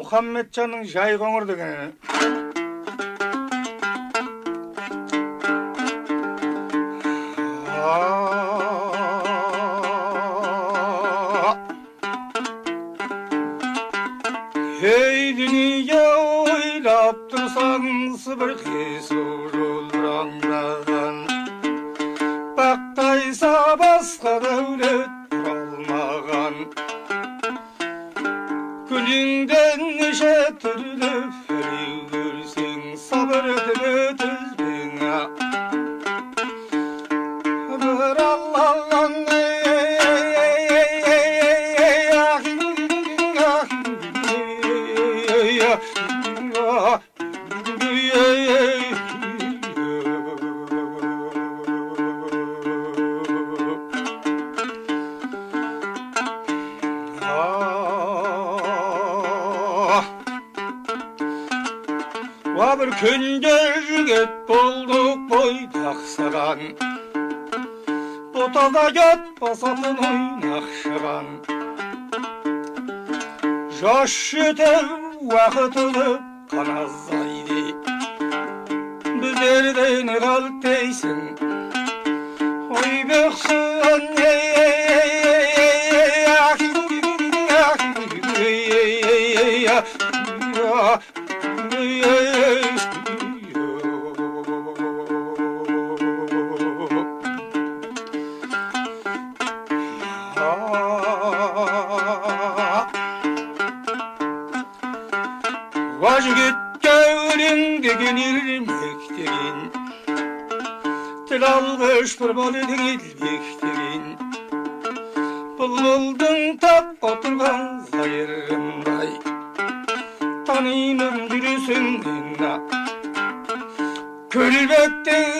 мұхаммеджанның жай қоңыр дегені. Ей дүние ойлап тұрсаң бір қису жолдыраңдаған бақтайса басқа дәулет құралмаған күніңден неше түрлі фәлеу көрсең сабыр етіп өтізбеңа бір Аллаһтан bir күнде жігіт болдық бойдақсыған ботада кет басатын ойнақшыған жас жетер уақыт өтіп қаназайды біздерден қалттейсің ой бақсын жігітке өлең деген ермек деген тіл алғыш бір бол едің елбек бұлбұлдың тап отырған зайырындай танимын жүресіңнен көлбектен